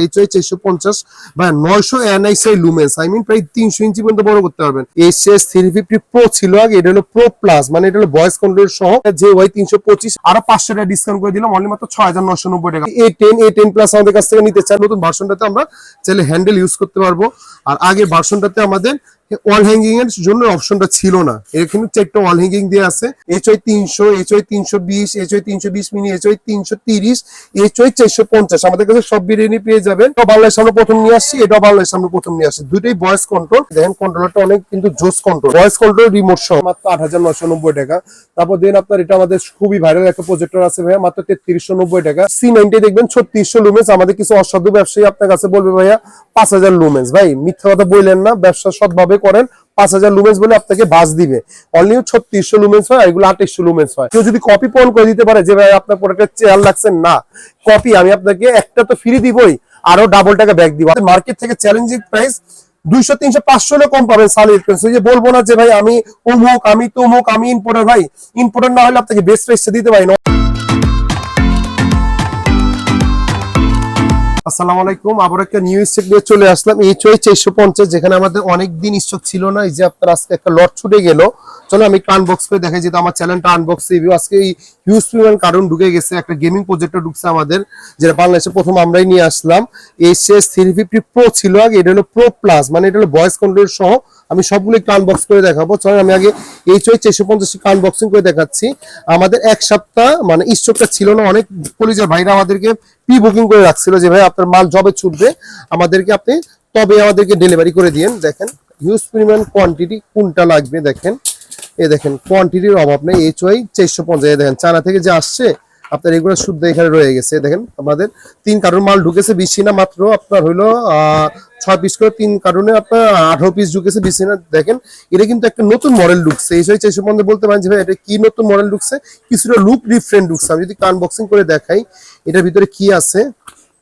HY 450 বা 900 NSI lumens, I mean প্রায় 300 ইঞ্চি পর্যন্ত বড় করতে পারবেন। HS 350 প্রো ছিল আগে, এটা হলো প্রো প্লাস, মানে এটা হলো ভয়েস কন্ট্রোল সহ। JY 325 আরো 500 টাকা ডিসকাউন্ট করে দিলাম, অনলি মাত্র 6990 টাকা। A10 প্লাস আমাদের কাছ থেকে নিতে চান, নতুন ভার্সনটাতে আমরা চাইলে হ্যান্ডেল ইউজ করতে পারবো। আর আগে ভার্সনটাতে আমাদের ওয়াল হ্যাঙ্গিং এর জন্য অপশনটা ছিল না, এখানে চারটা ওয়াল হ্যাঙ্গিং দিয়ে আছে। HY 300, HY 320, HY 320 mini, HY 330, HY 450 আমাদের কাছে সব বিরিয়ানি পেয়ে যাবেন। এটা বাংলাদেশ সামনে প্রথম নিয়ে আসছি, এটা বাংলাদেশ সামনে প্রথম নিয়ে আসছি। দুটোই ভয়েস কন্ট্রোল, দেখেন কন্ট্রোলারটা অনেক কিন্তু জোস কন্ট্রোল, ভয়েস কন্ট্রোল রিমোট সহ মাত্র 8990 টাকা। তারপর দেন আপনার এটা আমাদের খুবই ভাইরাল একটা প্রজেক্টর আছে ভাইয়া, মাত্র 3390 টাকা। C90 দেখবেন 3600 লুমেন্স। আমাদের কিছু অসাধু ব্যবসায়ী আপনার কাছে বলবে ভাইয়া 5000 লুমেন্স। ভাই মিথ্যা কথা বললেন না, ব্যবসা সৎভাবে করেন। 5000 লুমেন্স বলে আপনাকে বাস দিবে, অনলি 3600 লুমেন্স হয়, এগুলো 2800 লুমেন্স হয়। কেউ যদি কপি পয়েন্ট করে দিতে পারে যে ভাই আপনার প্রোডাক্টের চেয়ার লাগছে না, কপি আমি আপনাকে একটা তো ফ্রি দিবই, আরো ডাবল টাকা ব্যাক দিব। মার্কেট থেকে চ্যালেঞ্জিং প্রাইস 200 300 500 হলে কম পাবেন সালি ইলেকট্রনিক্স। যে বলবো না যে ভাই আমি অমুক, আমি তমুক, আমি ইম্পোর্টার। ভাই ইম্পোর্টার না হলে আপনাকে বেস্ট প্রাইসে দিতে পারি না। আসসালামু আলাইকুম, আবার একটা নিউ স্টক নিয়ে চলে আসলাম। HY 450, যেখানে আমাদের অনেক দিন স্টক ছিল না, এই যে আপনার আজকে একটা লট ছুটে গেল। চলো আমি একটু আনবক্স করে দেখাই, যেহেতু আমার চ্যানেলটা আনবক্স রিভিউ। আজকে এই হিউজ পরিমাণ কারণ ঢুকে গেছে, একটা গেমিং প্রজেক্টর ঢুকছে আমাদের, যেটা বাংলাদেশে প্রথম আমরাই নিয়ে আসলাম। HS 350 প্রো ছিল আগে, এটা হলো প্রো প্লাস, মানে এটা হলো ভয়েস কন্ট্রোল সহ। আমি সবগুলো একটু আনবক্স করে দেখাবো। চলো আমি আগে HY 450 আনবক্সিং করে দেখাচ্ছি। আমাদের এক সপ্তাহ মানে স্টকটা ছিল না, অনেক কলিজার ভাইরা আমাদেরকে প্রি বুকিং করে রাখছিল যে ভাই আপনার মাল জবে ছুটবে আমাদেরকে আপনি তবে আমাদেরকে ডেলিভারি করে দিয়েন। দেখেন হিউজ পরিমাণ কোয়ান্টিটি, কোনটা লাগবে দেখেন, এই দেখেন কোয়ান্টিটির অভাব নেই। HY 450 দেখেন চায়না থেকে যে আসছে আপনার এগুলো শুদ্ধ এখানে রয়ে গেছে। দেখেন আমাদের 3 কার্টন মাল ঢুকেছে, বেশি না, মাত্র আপনার হইলো 6 পিস করে 3 কার্টনে আপনার 18 পিস ঢুকেছে, বেশি না। দেখেন এটা কিন্তু একটা নতুন মডেল ঢুকছে। HY 450 বলতে পারেন যে ভাই এটা কি নতুন মডেল ঢুকছে, কিছুটা লুক ডিফারেন্ট ঢুকছে। আমি যদি আনবক্সিং করে দেখাই এটার ভিতরে কি আছে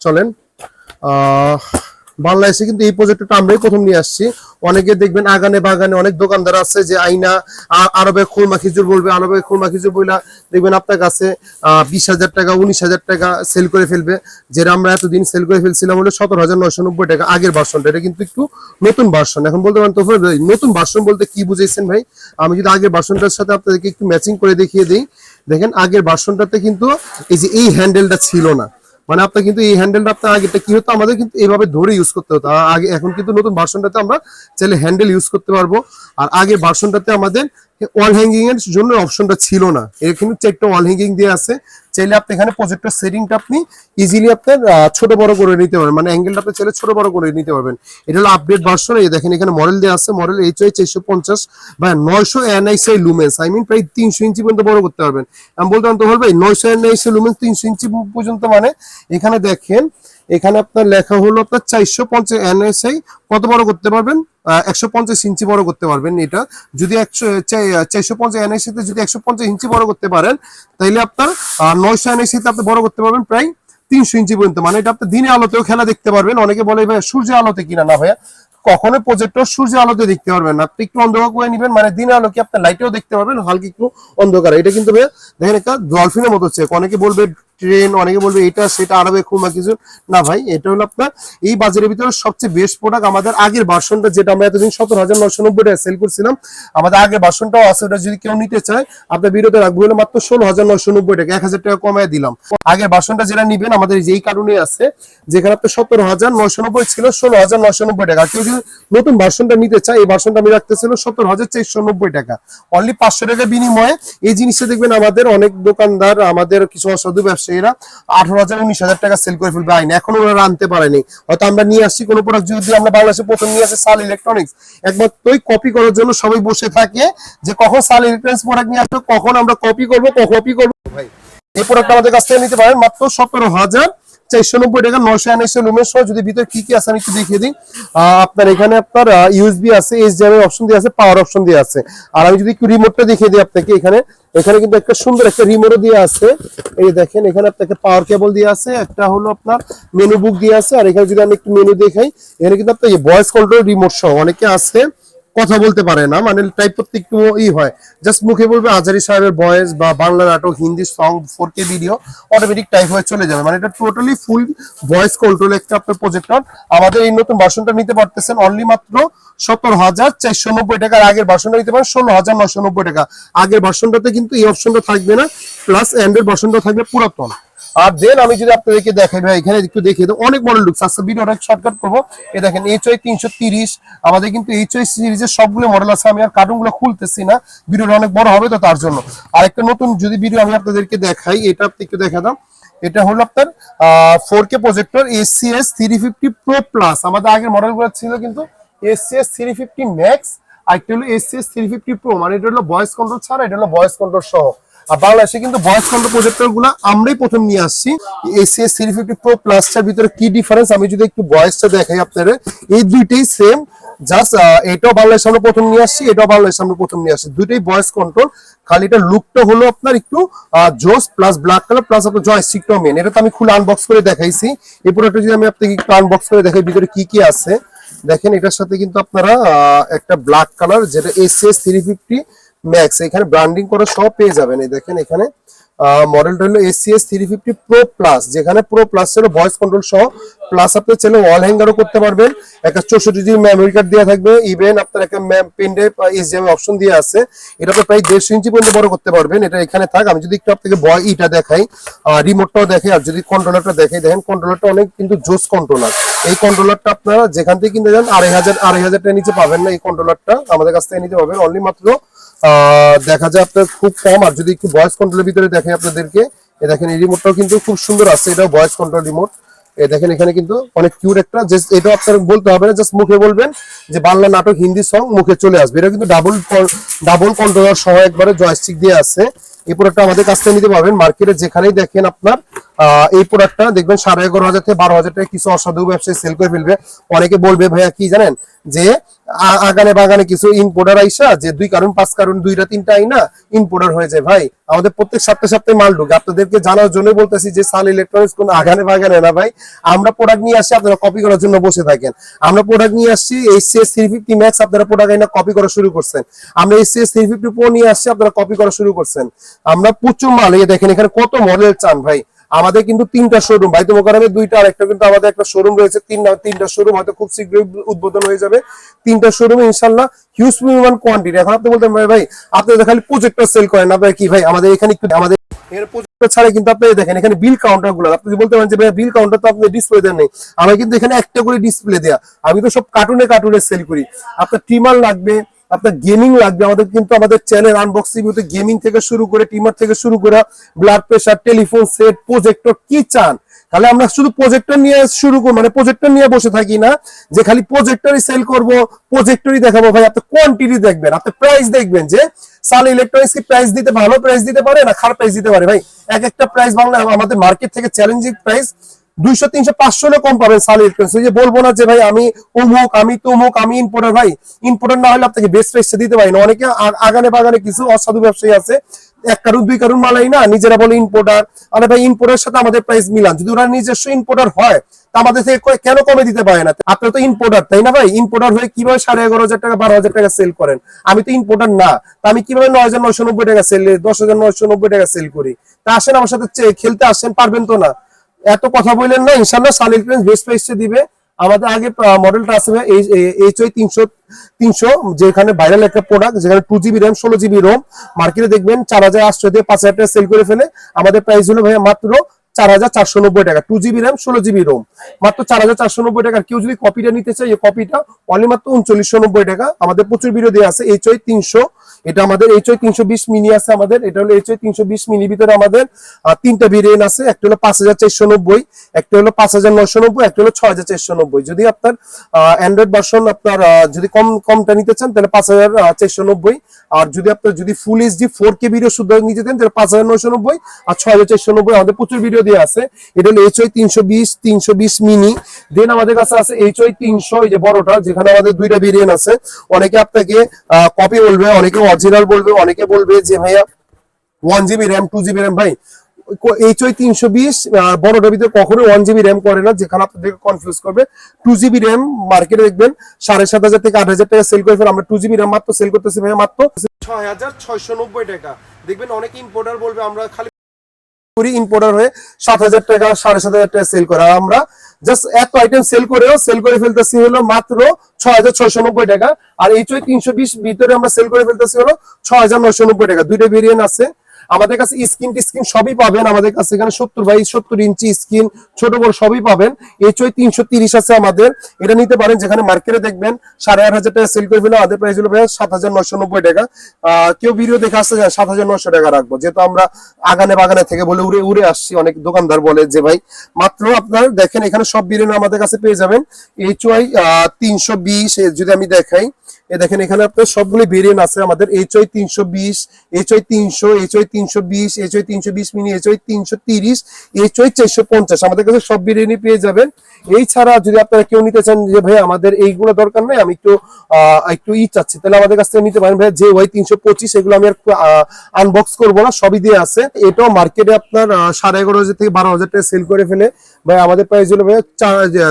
চলেন। বাংলাদেশে কিন্তু এই প্রজেক্টটা আমরাই প্রথম নিয়ে আসছি। অনেকে দেখবেন আগানে বাগানে অনেক দোকানদার আছে যে আইনা আরবে খুরমা খিচুর বলবে, আরবে খুরমা খিচুর বইলা দেখবেন আপনার কাছে 20,000 টাকা 19,000 টাকা সেল করে ফেলবে। যেটা আমরা এতদিন সেল করে ফেলছিলাম হলো 17,990 টাকা আগের ভার্সনটা। এটা কিন্তু একটু নতুন ভার্সন। এখন বলতে পারেন তো নতুন ভার্সন বলতে কি বুঝাইছেন ভাই, আমি যদি আগের ভার্সনটার সাথে আপনাদেরকে একটু ম্যাচিং করে দেখিয়ে দিই। দেখেন আগের ভার্সনটাতে কিন্তু এই যে এই হ্যান্ডেলটা ছিল না, মানে আপনার কিন্তু এই হ্যান্ডেলটা আপনার আগেটা কি হতো, আমাদের কিন্তু এইভাবে ধরে ইউজ করতে হতো আগে। এখন কিন্তু নতুন ভার্সনটাতে আমরা চাইলে হ্যান্ডেল ইউজ করতে পারবো। আর আগের ভার্সনটাতে আমাদের ওয়াল হ্যাঙ্গিং এর জন্য অপশনটা ছিল না, এখানে 4টা ওয়াল হ্যাঙ্গিং দিয়ে আছে। চাইলে আপনি এখানে প্রজেক্টর সেটিংটা আপনি ইজিলি আপনার ছোট বড় করে নিতে পারবেন, মানে অ্যাঙ্গেলটা আপনি চাইলে ছোট বড় করে নিতে পারবেন। এটা হলো আপডেট ভার্সন। এই দেখেন এখানে মডেল দেওয়া আছে, মডেল HY 450 বা 900 NSI লুমেন্স, আই মিন প্রায় 300 ইঞ্চি পর্যন্ত বড় করতে পারবেন। আমি বলতে পারবো ভাই 900 NSI লুমেন্স 300 ইঞ্চি পর্যন্ত, মানে এখানে দেখেন এখানে আপনার লেখা হলো আপনার 450 NSI কত বড় করতে পারবেন, 150 ইঞ্চি বড় করতে পারবেন। এটা যদি 450 NSI তে যদি 150 ইঞ্চি বড় করতে পারেন, তাহলে আপনার 900 NSI তে আপনি বড় করতে পারবেন প্রায় 300 ইঞ্চি পর্যন্ত। মানে এটা আপনি দিনে আলোতেও খেলা দেখতে পারবেন। অনেকে বলে ভাই সূর্যের আলোতে কিনা, না ভাইয়া কখনো প্রজেক্টর সূর্যের আলোতে দেখতে পারবেন না, আপনি একটু অন্ধকার করে নিবেন, মানে দিনে আলো কি আপনার লাইটেও দেখতে পারবেন, হালকা একটু অন্ধকার। এটা কিন্তু ভাইয়া দেখেন একটা ডলফিনের মতো চেক। অনেকে বলবে ট্রেন, অনেকে বলবে এটা সেটা আরবে খুবই কিছু না ভাই, এটা হলো আপনার এই বাজারের ভিতরে সবচেয়ে বেস্ট প্রোডাক্ট। আমাদের আগের ভার্সনটা যেটা আমরা এতদিন 17,990 টাকা সেল করছিলাম, আমাদের আগের ভার্সনটাও আছে। ওটা যদি কেউ নিতে চায় আপনার ভিডিওতে রাখবো হলো মাত্র 16,990 টাকা, 1,000 টাকা কমায় দিলাম। আগের ভার্সনটা যেটা নিবেন আমাদের যেই কারণে আছে, যেখানে আপনার 17,990 ছিল 16,990 টাকা। কেউ যদি নতুন ভার্সনটা নিতে চায়, এই ভার্সনটা আমি রাখতেছিল 17,490 টাকা, অনলি 500 টাকা বিনিময়ে। এই জিনিসটা দেখবেন আমাদের অনেক দোকানদার, আমাদের কিছু অসাধু ব্যবসায়ীরা 18,000 19,000 টাকা সেল করে ফেলবে আইন, এখন ওরা আনতে পারেনি। হয়তো আমরা নিয়ে আসছি কোনো প্রোডাক্ট, যদি আমরা বাংলাদেশে প্রথম নিয়ে আসি সাল ইলেকট্রনিক্স, একবার তোই কপি করার জন্য সবাই বসে থাকে যে কখন সাল ইলেকট্রনিক্স প্রোডাক্ট নিয়ে আসবে, কখন আমরা কপি করবো ভাই। এই প্রোডাক্ট আমাদের কাছ থেকে নিতে পারেন মাত্র 17,490 টাকা, 900 NSI লুমেন্স সহ। যদি ভিতরে কি কি আছে আমি একটু দেখিয়ে দিই। আপনার এখানে আপনার USB আছে, HDMI অপশন দিয়ে আছে, পাওয়ার অপশন দিয়ে আছে। আর আমি যদি একটু রিমোটটা দেখিয়ে দিই আপনাকে, এখানে কিন্তু একটা সুন্দর একটা রিমোটও দিয়ে আছে। এই দেখেন এখানে আপনাকে পাওয়ার কেবল দিয়ে আছে, একটা হলো আপনার মেনু বুক দিয়ে আছে। আর এখানে যদি আমি একটু মেনু দেখাই, এখানে কিন্তু আপনার ভয়েস কন্ট্রোল রিমোট সহ। অনেকে আছে কথা বলতে পারে না, মানে টাইপ করতে একটু হয়, জাস্ট মুখে বলবে আজারি সাহেবের ভয়েস বা বাংলা নাটক, Hindi song, 4K video automatic type হয়ে চলে যাবে। মানে এটা টোটালি ফুল ভয়েস কন্ট্রোল একটা আপনার প্রজেক্টর। আমাদের এই নতুন ভার্সনটা নিতে পারতেছেন অনলি মাত্র 17,490 টাকা। আগের ভার্সনটা নিতে পারেন 16,990 টাকা। আগের ভার্সনটাতে কিন্তু এই অপশনটা থাকবে না, প্লাস অ্যান্ড্রয়েড ভার্সনটা থাকবে পুরাতন। আর দেন আমি যদি আপনাদেরকে দেখাই ভাই, এখানে একটু দেখিয়ে দেবো, অনেক মডেল লুকস আছে, ভিডিওটা শর্টকাট করবো। এই দেখেন HY 330, আমাদের কিন্তু HY সিরিজের সবগুলো মডেল আছে। আমি আর কার্টুনগুলো খুলতেছি না, ভিডিওটা অনেক বড় হবে তো তার জন্য। আর একটা নতুন যদি ভিডিও আমি আপনাদেরকে দেখাই, এটা আপনি একটু দেখা দাও। এটা হলো আপনার 4K projector ACS 350 Pro Plus। আমাদের আগের মডেলগুলো ছিল কিন্তু ACS 350 Max, আর একটা হলো ACS 350 Pro। মানে এটা হলো ভয়েস কন্ট্রোল ছাড়া, এটা হলো ভয়েস কন্ট্রোল সহ। আর বাংলাদেশে কিন্তু ভয়েস কন্ট্রোল প্রজেক্টর গুলো আমরাই প্রথম নিয়ে আসছি। ACS 350 Pro Plus টার ভিতরে কি ডিফারেন্স আমি যদি একটু ভয়েসটা দেখাই আপনাদের, এই দুইটাই সেম, জাস্ট এটাও বাংলাদেশে আমরা প্রথম নিয়ে আসছি, এটাও বাংলাদেশে আমরা প্রথম নিয়ে আসছি, দুইটাই ভয়েস কন্ট্রোল। খালি এটা লুকটা হলো আপনার একটু জোস, প্লাস ব্ল্যাক কালার, প্লাস আপনার জয়স্টিকটাও মেন। এটা তো আমি খুলে আনবক্স করে দেখাইছি। এরপর একটা যদি আমি আপনাকে একটু আনবক্স করে দেখাই ভিতরে কি কি আছে, দেখেন এটার সাথে কিন্তু আপনারা একটা ব্ল্যাক কালার যেটা ACS 350 Max, এখানে ব্র্যান্ডিং করা সব পেয়ে যাবেন। এই দেখেন এখানে মডেলটা হলো ACS 350 Pro Plus, যেখানে Pro Plus ছিল ভয়েস কন্ট্রোল সহ, প্লাস আপনি চাইলে ওয়াল হ্যাঙ্গারও করতে পারবেন। একটা 64GB মেমোরি কার্ড দেওয়া থাকবে, ইভেন আপনার একটা পেন ড্রাইভ HDMI অপশন দিয়ে আছে। এটা তো প্রায় 1.5 ইঞ্চি পর্যন্ত বড় করতে পারবেন। এটা এখানে থাক, আমি যদি একটু আপনাকে ইটা দেখাই, রিমোটটাও দেখাই, আর যদি কন্ট্রোলারটা দেখাই, দেখেন কন্ট্রোলারটা অনেক কিন্তু জোস কন্ট্রোলার। এই কন্ট্রোলারটা আপনারা যেখান থেকে কিনতে যান 2,500 টাকা নিচে পাবেন না। এই কন্ট্রোলারটা আমাদের কাছ থেকে নিতে পারবেন অনলি মাত্র দেখা যায় আপনার খুব কম। আর যদি একটু ভয়েস কন্ট্রোলের ভিতরে দেখেন আপনাদেরকে, দেখেন এই রিমোটটাও কিন্তু খুব সুন্দর আছে, এটাও ভয়েস কন্ট্রোল রিমোট। দেখেন এখানে কিন্তু অনেক কিউট একটা, এটা আপনার বলতে হবে না, জাস্ট মুখে বলবেন যে বাংলা নাটক, হিন্দি সং, মুখে চলে আসবে। এটা কিন্তু ডাবল কন্ট্রোলার সহ একবারে জয়স্টিক দিয়ে আছে। এই প্রোডাক্টটা আমাদের কাছ থেকে নিতে পারবেন। মার্কেটে যেখানেই দেখেন আপনার এই প্রোডাক্টটা দেখবেন 11,500 থেকে 12,000 টাকা কিছু অসাধু ব্যবসায়ী সেল করে ফেলবে। অনেকে বলবে ভাইয়া কি জানেন, যে আগানে বাগানে কিছু ইম্পোর্টার আইসা যে 2 কারণ 5 কারণ 2টা 3টা আইনা ইম্পোর্টার হয়ে যায়। ভাই আমাদের প্রত্যেক সপ্তাহে সপ্তাহে মাল ঢুকে, আপনাদেরকে জানার জন্য বলতেছি যে সাল ইলেকট্রনিক্স কোন আগানে বাগানে না ভাই। আমরা প্রোডাক্ট নিয়ে আসছি, আপনারা কপি করার জন্য বসে থাকেন। আমরা প্রোডাক্ট নিয়ে আসছি ACS 350 Max, আপনারা প্রোডাক্ট আইনা কপি করা শুরু করছেন। আমরা ACS 350 Pro নিয়ে আসছি, আপনারা কপি করা শুরু করছেন। আমরা প্রচুর মাল, এই দেখেন এখানে কত মডেল চান ভাই। আমাদের কিন্তু 3টা শোরুম, ভাই তোমার কারণে 2টা, আর একটা কিন্তু আমাদের একটা শোরুম রয়েছে। 3টা শোরুম হয়তো খুব শীঘ্রই উদ্বোধন হয়ে যাবে। 3টা শোরুমে ইনশাআল্লাহ হিউজ পরিমাণ কোয়ান্টিটি। এখন আপনি বলতেন ভাই আপনারা খালি প্রজেক্টর সেল করেন, আপনারা কি ভাই আমাদের এখানে একটু আমাদের এর প্রজেক্টর ছাড়া কিন্তু আপনি দেখেন এখানে বিল কাউন্টার গুলো, আপনি বলতে পারেন যে ভাই বিল কাউন্টার তো আপনি ডিসপ্লে দেন নেই, আমরা কিন্তু এখানে একটা করে ডিসপ্লে দেয়া। আমি তো সব কার্টুনে সেল করি। আপনার ট্রিমার লাগবে, আপনার গেমিং লাগবে, আমাদের কিন্তু আমাদের চ্যানেল আনবক্সিং ভিডিওতে গেমিং থেকে শুরু করে টিমার থেকে শুরু করে blood pressure, telephone set, projector কি চান। তাহলে আমরা শুধু প্রজেক্টর নিয়ে শুরু করব, মানে প্রজেক্টর নিয়ে বসে থাকি না যে খালি প্রজেক্টরই সেল করব, প্রজেক্টরই দেখাবো। ভাই আপনি কোয়ান্টিটি দেখবেন, আপনি প্রাইস দেখবেন যে সাল ইলেকট্রনিক্স কি প্রাইস দিতে, ভালো প্রাইস দিতে পারে না খারাপ প্রাইস দিতে পারে। ভাই এক একটা প্রাইস বাংলা আমাদের মার্কেট থেকে চ্যালেঞ্জিং প্রাইস 200, 300, 500 কম পাবেন সাল ইলেকট্রনিক্স। যে বলবো না যে ভাই আমি অমুক, আমি তমুক, আমি ইম্পোর্টার। ভাই ইম্পোর্টার না হলে আপনাকে বেস্ট প্রাইস দিতে পারি না। অনেকে আগানে বাগানে কিছু অসাধু ব্যবসায়ী আছে, 1 কারণ 2 কারণ মালাই না, নিজেরা বলে ইম্পোর্টার। আরে ভাই ইম্পোর্টার সাথে আমাদের প্রাইস মিলান, যদি ওরা নিজস্ব ইম্পোর্টার হয় তা আমাদের থেকে কেন কমে দিতে পারে না। আপনারা তো ইম্পোর্টার তাই না ভাই, ইম্পোর্টার হয়ে কিভাবে 11,500 টাকা 12,000 টাকা সেল করেন। আমি তো ইম্পোর্টার না, তা আমি কিভাবে 9,990 টাকা সেল, 10,990 টাকা সেল করি। তা আসেন আমার সাথে খেলতে আসেন, পারবেন তো না, এত কথা বললেন না। ইনশাআল্লাহ সাল ইলেকট্রনিক্স বেস্ট প্রাইসে দিবে। আমাদের আগে মডেলটা আছে HY 300, যেখানে ভাইরাল একটা প্রোডাক্ট, যেখানে 2GB RAM 16GB ROM, মার্কেটে দেখবেন 4,800 দিয়ে 5,000 টাকা সেল করে ফেলে। আমাদের প্রাইস হলো ভাইয়া মাত্র 4,490 টাকা, 2GB RAM 16GB ROM, মাত্র 4,490 টাকা। কেউ যদি কপিটা নিতে চায়, এই কপিটা অনলি মাত্র 3990 টাকা। আমাদের প্রচুর ভিডিও দেওয়া আছে। HY 300, এটা আমাদের HY 320 মিনি আছে আমাদের, এটা হলো HY 320 মিনি। ভিতরে আমাদের 3টা ভেরিয়েন্ট আছে, একটা হলো 5,490, একটা হলো 5,990, একটা হলো 6,490। যদি আপনার অ্যান্ড্রয়েড ভার্সন আপনার যদি কমটা নিতে চান তাহলে 5,490, আর যদি আপনার যদি ফুল HD 4K ভিডিও শুদ্ধ নিতে চান তাহলে 5,990 আর 6,490। আমাদের প্রচুর ভিডিও দেওয়া আছে। এটা হলো HY 320 মিনি। দেন আমাদের কাছে আছে HY 300, এই যে বড়টা, যেখানে আমাদের 2টা ভেরিয়েন্ট আছে। অনেকে আপনাকে কপি বলবে, অনেকে অরিজিনাল বলবে, অনেকে বলবে যে ভাইয়া 1GB RAM 2GB RAM। ভাই HY 320 বড়টার ভিতরে কখনো 1 GB র্যাম করে না, যেখানে আপনাদেরকে কনফিউজ করবে। 2 GB র্যাম মার্কেটে দেখবেন 7,500 থেকে 8,000 টাকা সেল করে ফেলে, আমরা 2 GB র্যাম মাত্র সেল করতেছি ভাই মাত্র 6,690 টাকা। দেখবেন অনেক ইম্পোর্টার বলবে আমরা খালি ইম্পোর্টার হয়ে 7,000 টাকা 7,500 টাকা সেল করে, আমরা জাস্ট এত আইটেম সেল করে ফেলতেছি হলো মাত্র 6,690 টাকা। আর HY 320 ভিতরে আমরা সেল করে ফেলতেছি হলো 6,990 টাকা। দুইটা ভেরিয়েন্ট আছে আমাদের কাছে, স্ক্রিন সবই পাবেন আমাদের কাছে, এখানে 70/70 ইঞ্চি স্ক্রিন ছোট বড় সবই পাবেন। HY 330 আছে আমাদের, এটা নিতে পারেন, যেখানে মার্কেটে দেখবেন 8,500 টাকা সেল করে ফেলে, আমাদের প্রাইস হলো ভাই 7,990 টাকা। কেউ ভিডিও দেখে আসতে যায় 7,900 টাকা রাখবো, যেহেতু আমরা আগানে বাগানে থেকে বলে উড়ে উড়ে আসছি। অনেক দোকানদার বলে যে ভাই মাত্র আপনার দেখেন এখানে সব ভেরিয়েন্ট আমাদের কাছে পেয়ে যাবেন। HY 320 যদি আমি দেখাই, দেখেন এখানে আপনার সবগুলো ভেরিয়েন্ট আছে আমাদের। HY 320, HY 300, HY 320, HY 320 mini, HY 330, HY 450 আমাদের কাছে সব ভেরিয়েন্টই পেয়ে যাবেন। এই ছাড়া যদি আপনারা কেউ নিতে চান যে ভাই আমাদের এইগুলো দরকার নাই, আমি একটু চাচ্ছি, তাহলে আমাদের কাছ থেকে নিতে পারেন ভাই। যে ওয়াই 325 এগুলো আমি আর আনবক্স করবো না, সবই দিয়ে আছে। এটাও মার্কেটে আপনার 11,500 থেকে 12,000 টাকা সেল করে ফেলে ভাই, আমাদের প্রাইস হলো ভাই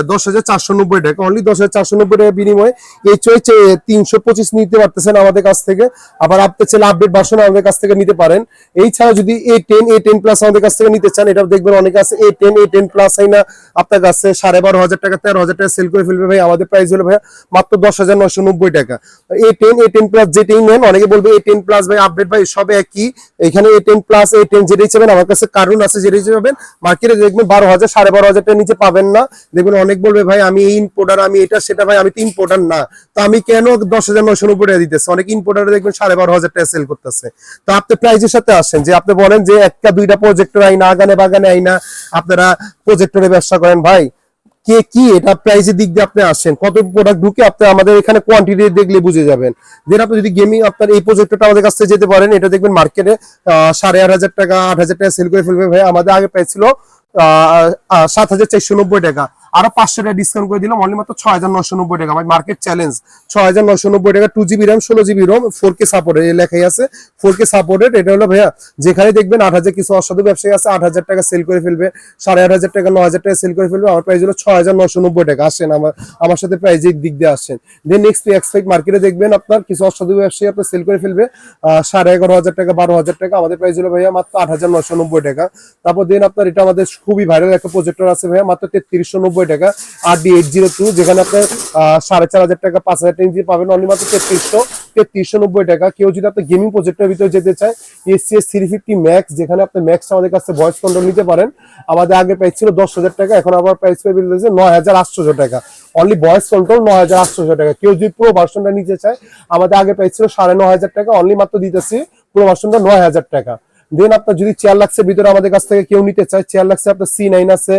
10,490 টাকা। অনলি 10,490 টাকা বিনিময়ে HY 325 নিতে পারতেছেন আমাদের কাছ থেকে। আবার আপনি চাইলে আপডেট ভার্সন আমাদের কাছ থেকে নিতে পারেন। এই ছাড়া যদি A10 প্লাস আমাদের কাছ থেকে নিতে চান, এটা দেখবেন অনেকে আছে A10 প্লাস হয় না আপনার কাছে 12,500 টাকা 13,000 টাকা সেল করে ফেলবে ভাই, আমাদের প্রাইস হলো ভাই মাত্র 10,990 টাকা। A10 প্লাস যেটাই নেন, অনেকে বলবে A10 প্লাস ভাই আপডেট ভাই সব একই। এখানে A10 প্লাস A10 যেটাই চাবেন আমার কাছে কার্টুন আছে, যেটাই চাবেন মার্কেটে দেখবেন 12,000 12,500 টাকা নিচে পাবেন না। দেখবেন অনেক বলবে ভাই আমি এই ইম্পোর্টার, আমি এটা সেটা, ভাই আমি তো ইম্পোর্টার না, তো আমি কেন 10,990 টাকা দিতেছে? অনেক ইম্পোর্টারে দেখবেন 12,500 টাকা সেল করতেছে। তো আপনি প্রাইজের সাথে আসেন, যে আপনি বলেন যে একটা দুইটা প্রজেক্টর আইনা আগানে বাগানে আইনা আপনারা প্রজেক্টরে ব্যবসা করেন, ভাই কে কি এটা প্রাইজের দিক দিয়ে আপনি আসেন, কত প্রোডাক্ট ঢুকে আপনি আমাদের এখানে কোয়ান্টিটি দেখলে বুঝে যাবেন। দেন আপনি যদি গেমিং আপনার এই প্রজেক্টরটা আমাদের কাছ থেকে যেতে পারেন, এটা দেখবেন মার্কেটে 8,500 টাকা 8,000 টাকা সেল করে ফেলবে ভাই, আমাদের আগে প্রাইস ছিল 7,490 টাকা। আরো 500 টাকা ডিসকাউন্ট করে দিলাম, অনলি মাত্র 6,990 টাকা ভাই, মার্কেট চ্যালেঞ্জ 6,990 টাকা। 2 GB RAM 16 GB ROM 4K supported, লেখাই আছে 4K সাপোর্টেড। এটা হলো ভাইয়া যেখানে দেখবেন 8,000 কিছু অসাধু ব্যবসায়ী আছে 8,000 টাকা সেল করে ফেলবে, 8,500 টাকা 9,000 টাকা সেল করে ফেলবে, আমার প্রাইস হলো 6,990 টাকা। আসেন আমার সাথে প্রাইজের দিক দিয়ে আসেন। দেন নেক্সট এক্সপেক্ট মার্কেটে দেখবেন আপনার কিছু অসাধু ব্যবসায়ী আপনার সেল করে ফেলবে 11,500 টাকা 12,000 টাকা, আমাদের প্রাইস হলো ভাইয়া মাত্র 8,990 টাকা। তারপর দেন আপনার এটা আমাদের খুবই ভাইরাল একটা প্রজেক্টর আছে ভাইয়া, মাত্র 3,390 টাকা RD802, যেখানে আপনার 4,500 টাকা 5,000 ইঞ্চি পাবেন, অনলি মাত্র 3,390 টাকা। কেউ যদি আপনার গেমিং প্রজেক্টের ভিতরে যেতে চায়, ACS 350 ম্যাক্স, যেখানে আপনি ম্যাক্স আমাদের কাছে ভয়েস কন্ট্রোল নিতে পারেন, আমাদের আগে প্রাইস ছিল 10,000 টাকা, এখন আবার প্রাইস পেয়ে বেরিয়েছে 9,800 টাকা। অনলি ভয়েস কন্ট্রোল 9,800 টাকা। কেউ যদি পুরো ভার্সনটা নিতে চায়, আমাদের আগে প্রাইস ছিল 9,500 টাকা, অনলি মাত্র দিতেছি পুরো ভার্সনটা 9,000 টাকা। দেন আপনার যদি 4 লাখের ভিতরে আমাদের কাছ থেকে কেউ নিতে চায়, 4 লাখে আপনার C9 আছে,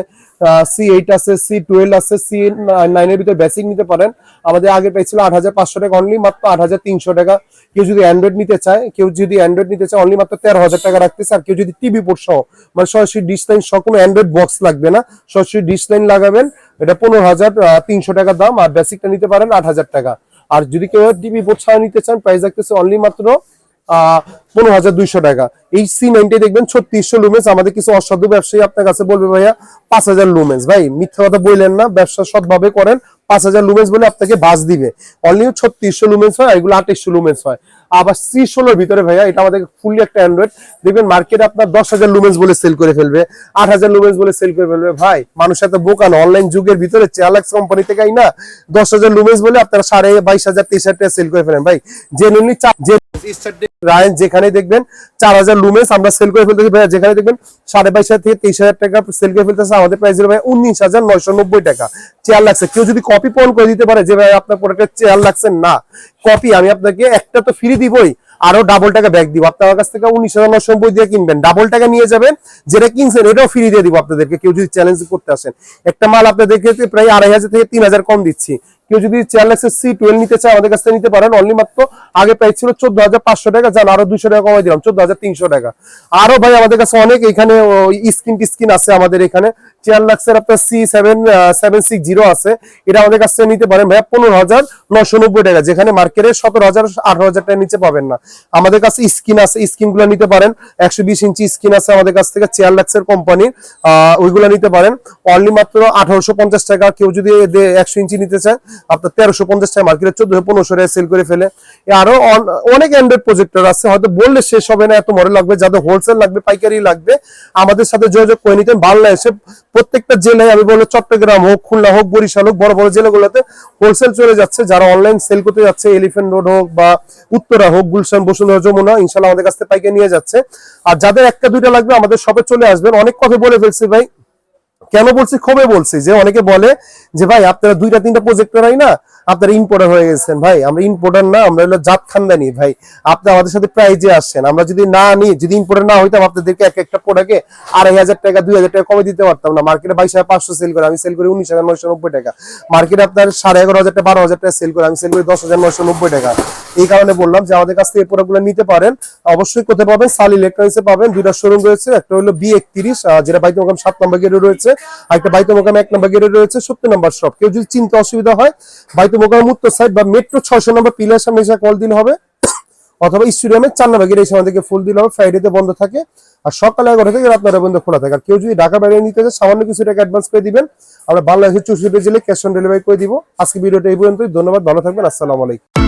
C8 আছে, C12 আছে, C9 এর ভিতরে বেসিক নিতে পারেন, আমাদের আগে পেয়েছিল 8,500 টাকা, অনলি মাত্র 8,300 টাকা। কেউ যদি অ্যান্ড্রয়েড নিতে চায়, অনলি মাত্র 13,000 টাকা রাখতেছে। আর কেউ যদি টিভি পোর্ট সহ মানে সরাসরি ডিশ লাইন সহ, কোনো অ্যান্ড্রয়েড বক্স লাগবে না, সরাসরি ডিশ লাইন লাগাবেন, এটা 15,300 টাকা দাম, আর বেসিকটা নিতে পারেন 8,000 টাকা। আর যদি কেউ টিভি পোর্ট ছাড়া নিতে চান, প্রাইস রাখতেছে অনলি মাত্র 15,200 টাকা। এই C9 দেখবেন 3600 লুমেন্স, আমাদের কিছু অসাধু ব্যবসায়ী আপনার কাছে বলবে ভাইয়া 5,000 লুমেন্স, ভাই মিথ্যা কথা বললেন না, ব্যবসা সৎভাবে করেন, 5,000 লুমেন্স বলে আপনাকে বাস দিবে, অনলি 3600 লুমেন্স হয়, এগুলো 2800 লুমেন্স হয়। আবার C16 ভিতরে ভাইয়া, এটা আমাদের ফুললি একটা অ্যান্ড্রয়েড, দেখবেন মার্কেটে আপনার 10,000 লুমেন্স বলে সেল করে ফেলবে, 8,000 লুমেন্স বলে সেল করে ফেলবে। ভাই মানুষ এত বোকা না, অনলাইন যুগের ভিতরে চেয়ারলাক্স কোম্পানি থেকে না 10,000 লুমেন্স বলে আপনারা 22,500 23,000 টাকা সেল করে ফেলেন। ভাই জেনুইনলি রায়ন যেখানে দেখবেন 4,000 লুমেন্স আমরা সেল করে ফেলতেছি ভাইয়া, যেখানে দেখবেন 22,500 থেকে 23,000 টাকা সেল করে ফেলতেছে, আমাদের প্রাইস ভাই 19,990 টাকা। চেয়ার লাগছে, কেউ যদি কপি পণ করে দিতে পারে যে ভাই আপনার প্রোডাক্টের চেয়ার লাগছে না, কপি আমি আপনাকে একটা তো ফ্রি দিবই, আরো ডাবল টাকা ব্যাক দিব। আপনার কাছ থেকে 19,990 দিয়ে কিনবেন, ডাবল টাকা নিয়ে যাবেন, যেটা কিনছেন এটাও ফ্রি দিয়ে দিব আপনাদেরকে। কেউ যদি চ্যালেঞ্জ করতে আসেন, একটা মাল আপনাদেরকে প্রায় 2,500 থেকে 3,000 কম দিচ্ছি। কেউ যদি চেয়ারলেক্সের C12 নিতে চায়, আমাদের কাছ থেকে নিতে পারেন, অনলি মাত্র আগে প্রাইস ছিল 14,500 টাকা, যান আরো 200 টাকা কমাই দিলাম 14,300 টাকা। আরো ভাই আমাদের কাছে অনেক এখানে স্কিন আছে আমাদের এখানে, চেয়ার লাক্সের আপনার C7760 আছে, এটা আমাদের কাছ থেকে নিতে পারেন ভাইয়া 15,990 টাকা, যেখানে মার্কেটে 17,000 18,000 টাকার নিচে পাবেন না। আমাদের কাছে স্ক্রিন আছে, স্ক্রিন গুলো নিতে পারেন, 120 ইঞ্চি স্ক্রিন আছে আমাদের কাছ থেকে চেয়ার লাক্সের কোম্পানির, ওইগুলো নিতে পারেন অনলি মাত্র 1850 টাকা। কেউ যদি 100 ইঞ্চি নিতে চায় আপনার 1350 টাকা, মার্কেটে 1400-1500 টাকা সেল করে ফেলে। আরো অনেক অ্যান্ড্রয়েড প্রজেক্টর আছে, হয়তো বললে শেষ হবে না, এত মডেল লাগবে। যাদের হোলসেল লাগবে, পাইকারি লাগবে, আমাদের সাথে যোগাযোগ করে নিতেন। বাংলাদেশে প্রত্যেকটা জেলায়, আমি বলবো চট্টগ্রাম হোক, খুলনা হোক, বরিশাল হোক, বড় বড় জেলাগুলোতে হোলসেল চলে যাচ্ছে। যারা অনলাইন সেল করতে যাচ্ছে, এলিফ্যান্ট রোড হোক বা উত্তরা হোক, গুলশান, বসুন্ধরা, যমুনা, ইনশাল্লাহ আমাদের কাছ থেকে পাইকারি নিয়ে যাচ্ছে। আর যাদের একটা দুইটা লাগবে আমাদের শপে চলে আসবেন। অনেক কথা বলে ফেলছি ভাই, কেন বলছি, ক্ষোভে বলছি, যে অনেকে বলে যে ভাই আপনারা 2টা 3টা প্রজেক্টর হয় না, আপনারা ইম্পোর্টার হয়ে গেছেন। ভাই আমরা ইম্পোর্টার না, আমরা হলো জাত খানদানি ভাই। আপনি আমাদের সাথে প্রাইজে আসছেন, আমরা যদি না নিই, যদি ইম্পোর্টার না হইতাম, আপনাদেরকে এক একটা প্রোডাক্টে 2,500 টাকা 2,000 টাকা কমে দিতে পারতাম না। মার্কেটে 22,500 সেল করে, আমি সেল করি 19,990 টাকা। মার্কেটে আপনার 11,500 টাকা 12,000 টাকা সেল করে, আমি সেল করি 10,990 টাকা। এই কারণে বললাম যে আমাদের কাছ থেকে এই প্রোডাক্টগুলো নিতে পারেন। অবশ্যই কোথায় পাবেন? সাল ইলেকট্রনিক্সে পাবেন। 2টা শোরুম রয়েছে, একটা হলো B31 যেটা বাইতুল মোকাররম 7 নম্বর গেটে রয়েছে, আর একটা বাইতুল মোকাররম 1 নম্বর গেটে রয়েছে, 70 নম্বর শপ। কেউ যদি চিনতে অসুবিধা হয়, বাইতুল মোকাররম উত্তর সাইড বা মেট্রো 600 নম্বর পিলার সামনে এসে কল দিলে হবে, অথবা স্টেডিয়ামের 4 নম্বর গেটে এসে আমাদেরকে ফুল দিলে হবে। ফ্রাইডেতে বন্ধ থাকে, আর সকালে 11 থেকে রাত 9 পর্যন্ত খোলা থাকে। আর কেউ যদি ঢাকা বাইরে নিতে চায়, সামান্য কিছু টাকা অ্যাডভান্স করে দিবেন, আমরা বাংলাদেশের 64 জেলায় ক্যাশ অন ডেলিভারি করে দিব। আজকে ভিডিওটা এই পর্যন্তই। ধন্যবাদ, ভালো থাকবেন, আসসালামু আলাইকুম।